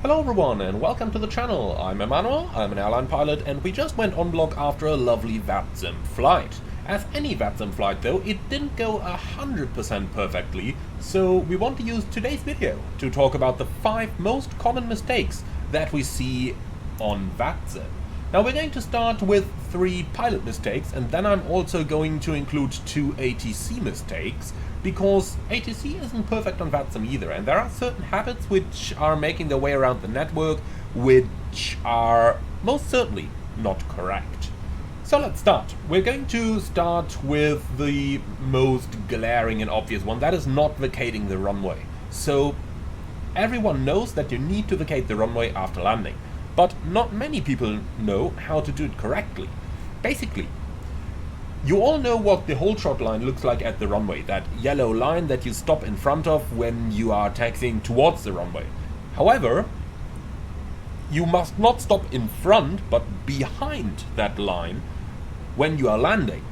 Hello everyone and welcome to the channel. I'm Emmanuel, I'm an airline pilot, and we just went on block after a lovely VATSIM flight. As any VATSIM flight though, it didn't go 100% perfectly, so we want to use today's video to talk about the 5 most common mistakes that we see on VATSIM. Now we're going to start with 3 pilot mistakes, and then I'm also going to include 2 ATC mistakes, because ATC isn't perfect on VATSIM either, and there are certain habits which are making their way around the network which are most certainly not correct. So let's start. We're going to start with the most glaring and obvious one, that is not vacating the runway. So everyone knows that you need to vacate the runway after landing, but not many people know how to do it correctly. Basically, you all know what the hold short line looks like at the runway, that yellow line that you stop in front of when you are taxiing towards the runway. However, you must not stop in front, but behind that line when you are landing.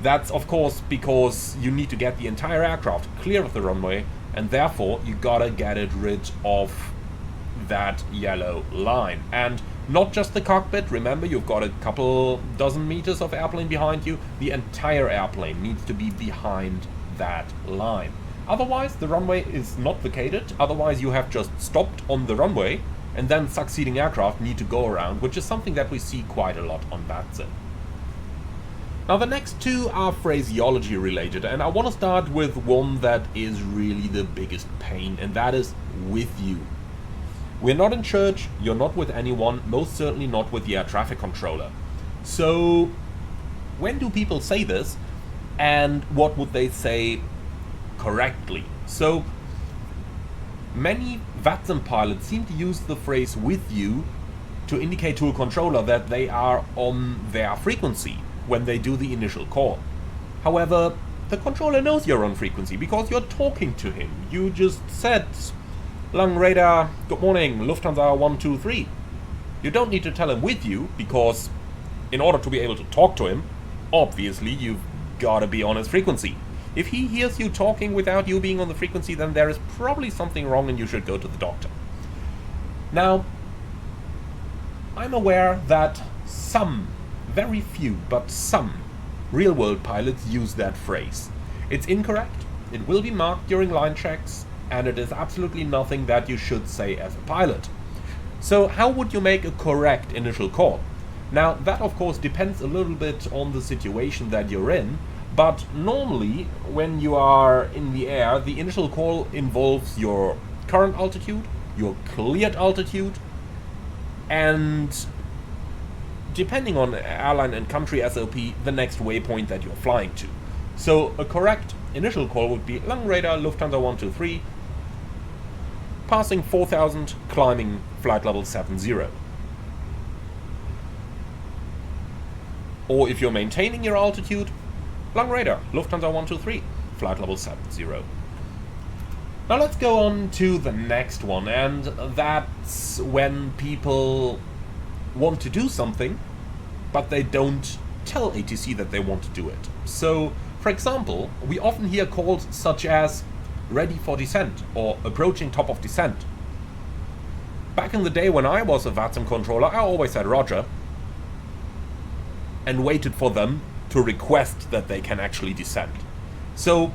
That's of course because you need to get the entire aircraft clear of the runway, and therefore you gotta get it rid of that yellow line. And not just the cockpit, remember you've got a couple dozen meters of airplane behind you, the entire airplane needs to be behind that line. Otherwise the runway is not vacated, otherwise you have just stopped on the runway and then succeeding aircraft need to go around, which is something that we see quite a lot on VATSIM. Now the next 2 are phraseology related, and I want to start with one that is really the biggest pain, and that is "with you." We're not in church, you're not with anyone, most certainly not with the air traffic controller. So when do people say this, and what would they say correctly? So many VATSIM pilots seem to use the phrase "with you" to indicate to a controller that they are on their frequency when they do the initial call. However, the controller knows you're on frequency because you're talking to him. You just said, "Lang radar, good morning, Lufthansa 123. You don't need to tell him "with you", because in order to be able to talk to him, obviously you've got to be on his frequency. If he hears you talking without you being on the frequency, then there is probably something wrong and you should go to the doctor. Now, I'm aware that some, very few, but some real-world pilots use that phrase. It's incorrect, it will be marked during line checks, and it is absolutely nothing that you should say as a pilot. So how would you make a correct initial call? Now that of course depends a little bit on the situation that you're in, but normally when you are in the air, the initial call involves your current altitude, your cleared altitude, and depending on airline and country SOP, the next waypoint that you're flying to. So a correct initial call would be "Lang radar, Lufthansa 123, passing 4000, climbing flight level 70. Or if you're maintaining your altitude, "Lang radar, Lufthansa 123, flight level 70. Now let's go on to the next one, and that's when people want to do something, but they don't tell ATC that they want to do it. So, for example, we often hear calls such as "ready for descent" or "approaching top of descent." Back in the day when I was a VATSIM controller, I always said "Roger" and waited for them to request that they can actually descend. So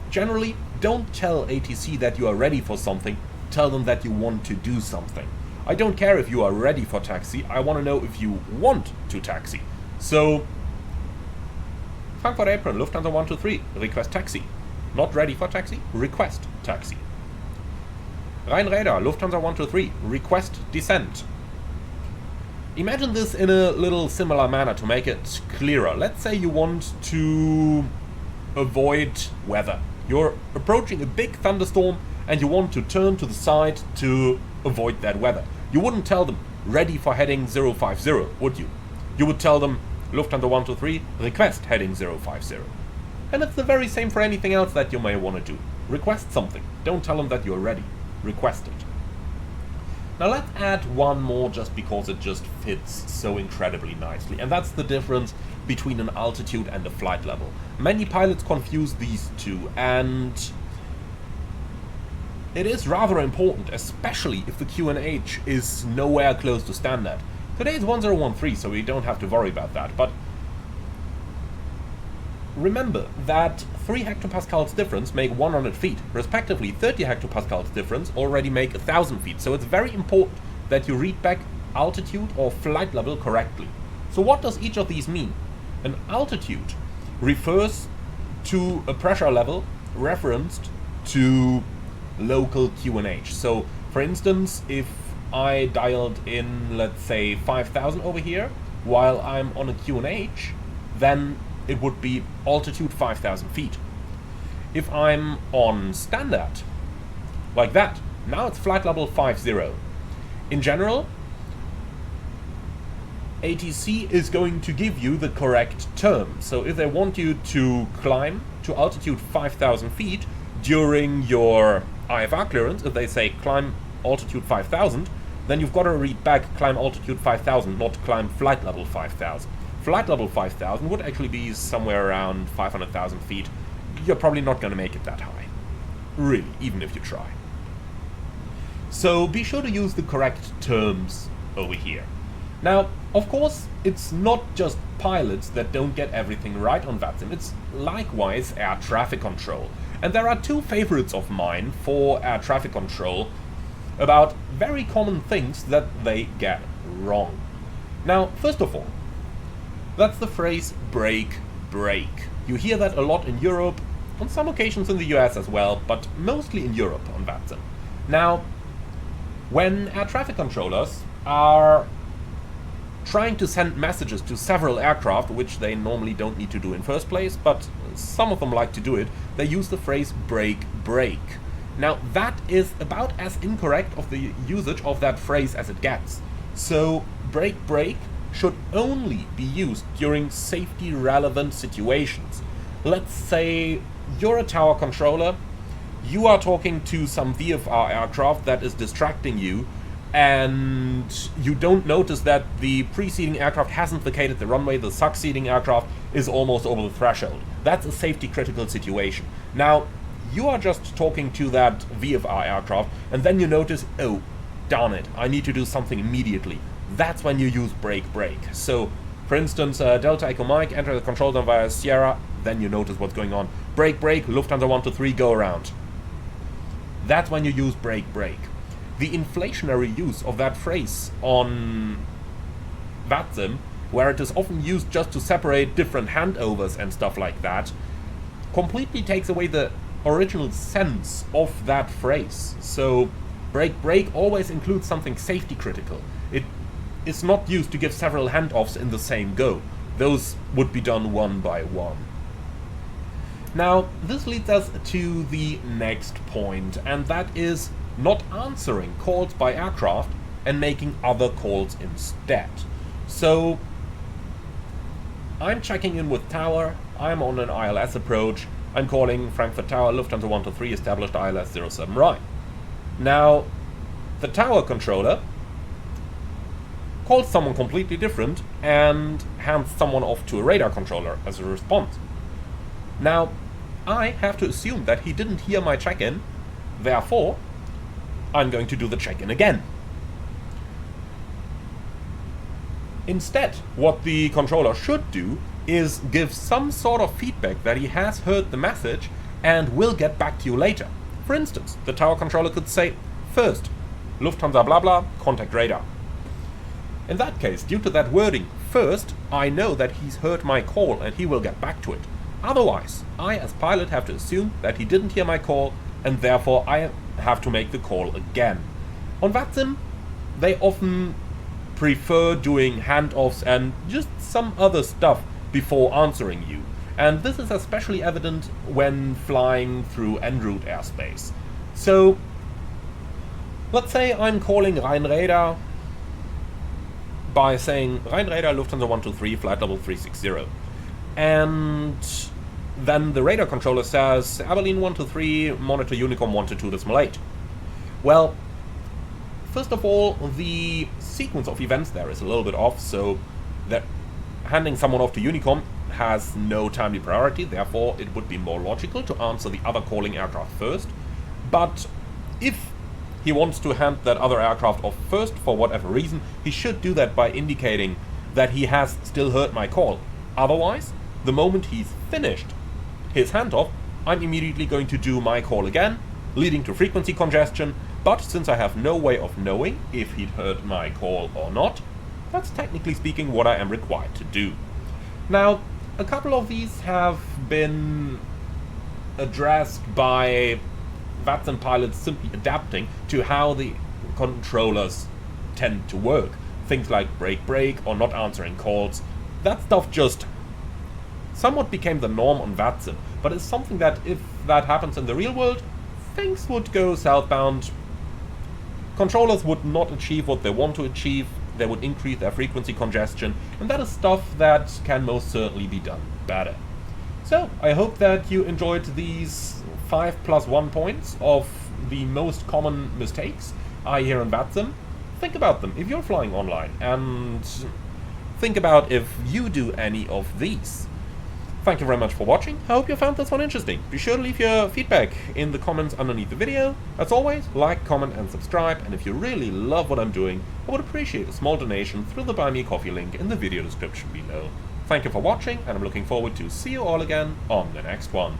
generally, don't tell ATC that you are ready for something, tell them that you want to do something. I don't care if you are ready for taxi, I want to know if you want to taxi. So, Frankfurt Apron, Lufthansa 123, request taxi. Not ready for taxi, request taxi. Rhein radar, Lufthansa 123, request descent. Imagine this in a little similar manner to make it clearer. Let's say you want to avoid weather. You're approaching a big thunderstorm and you want to turn to the side to avoid that weather. You wouldn't tell them "ready for heading 050", would you? You would tell them "Lufthansa 123, request heading 050". And it's the very same for anything else that you may want to do. Request something. Don't tell them that you're ready. Request it. Now let's add one more just because it just fits so incredibly nicely, and that's the difference between an altitude and a flight level. Many pilots confuse these two, and it is rather important, especially if the QNH is nowhere close to standard. Today it's 1013, so we don't have to worry about that, but remember that 3 hectopascals difference make 100 feet, respectively 30 hectopascals difference already make 1000 feet, so it's very important that you read back altitude or flight level correctly. So what does each of these mean? An altitude refers to a pressure level referenced to local QNH. So for instance, if I dialed in, let's say 5000 over here, while I'm on a QNH, then it would be altitude 5000 feet. If I'm on standard, like that, now it's flight level 50. In general, ATC is going to give you the correct term. So if they want you to climb to altitude 5000 feet during your IFR clearance, if they say climb altitude 5000, then you've got to read back climb altitude 5000, not climb flight level 5000. Flight level 5000 would actually be somewhere around 500,000 feet. You're probably not going to make it that high. Really, even if you try. So be sure to use the correct terms over here. Now, of course, it's not just pilots that don't get everything right on VATSIM, it's likewise air traffic control. And there are two favorites of mine for air traffic control about very common things that they get wrong. Now, first of all, that's the phrase brake, brake. You hear that a lot in Europe, on some occasions in the US as well, but mostly in Europe on VATSIM. Now, when air traffic controllers are trying to send messages to several aircraft, which they normally don't need to do in first place, but some of them like to do it, they use the phrase brake, brake. Now, that is about as incorrect of the usage of that phrase as it gets. So, brake, brake should only be used during safety relevant situations. Let's say you're a tower controller, you are talking to some VFR aircraft that is distracting you, and you don't notice that the preceding aircraft hasn't vacated the runway, the succeeding aircraft is almost over the threshold. That's a safety critical situation. Now, you are just talking to that VFR aircraft, and then you notice, oh, darn it, I need to do something immediately. That's when you use brake, brake. So, for instance, Delta Echo Mike, enter the control zone via Sierra, then you notice what's going on. Brake, brake, Lufthansa 123, go around. That's when you use brake, brake. The inflationary use of that phrase on VATSIM, where it is often used just to separate different handovers and stuff like that, completely takes away the original sense of that phrase. So, brake, brake always includes something safety critical. It is not used to give several handoffs in the same go. Those would be done one by one. Now, this leads us to the next point, and that is not answering calls by aircraft and making other calls instead. So, I'm checking in with tower, I'm on an ILS approach, I'm calling Frankfurt Tower, Lufthansa 123, established ILS 07 right. Now, the tower controller calls someone completely different and hands someone off to a radar controller as a response. Now, I have to assume that he didn't hear my check-in, therefore, I'm going to do the check-in again. Instead, what the controller should do is give some sort of feedback that he has heard the message and will get back to you later. For instance, the tower controller could say, first, Lufthansa blah blah, contact radar. In that case, due to that wording, first, I know that he's heard my call and he will get back to it. Otherwise, I as pilot have to assume that he didn't hear my call and therefore I have to make the call again. On VATSIM, they often prefer doing handoffs and just some other stuff before answering you. And this is especially evident when flying through en route airspace. So, let's say I'm calling Rheinräder by saying Rheinräder Lufthansa 123 flight level 360. And then the radar controller says Airline 123 monitor Unicom 122.8. Well, first of all, the sequence of events there is a little bit off, so that handing someone off to Unicom has no timely priority, therefore it would be more logical to answer the other calling aircraft first. But If he wants to hand that other aircraft off first for whatever reason, he should do that by indicating that he has still heard my call. Otherwise, the moment he's finished his handoff, I'm immediately going to do my call again, leading to frequency congestion, but since I have no way of knowing if he'd heard my call or not, that's technically speaking what I am required to do. Now, a couple of these have been addressed by VATSIM pilots simply adapting to how the controllers tend to work. Things like break or not answering calls. That stuff just somewhat became the norm on VATSIM, but it's something that if that happens in the real world, things would go southbound. Controllers would not achieve what they want to achieve, they would increase their frequency congestion, and that is stuff that can most certainly be done better. So, I hope that you enjoyed these 5+1 points of the most common mistakes I hear in VATSIM. Think about them if you're flying online, and think about if you do any of these. Thank you very much for watching. I hope you found this one interesting. Be sure to leave your feedback in the comments underneath the video. As always, like, comment and subscribe, and if you really love what I'm doing, I would appreciate a small donation through the Buy Me a Coffee link in the video description below. Thank you for watching, and I'm looking forward to see you all again on the next one.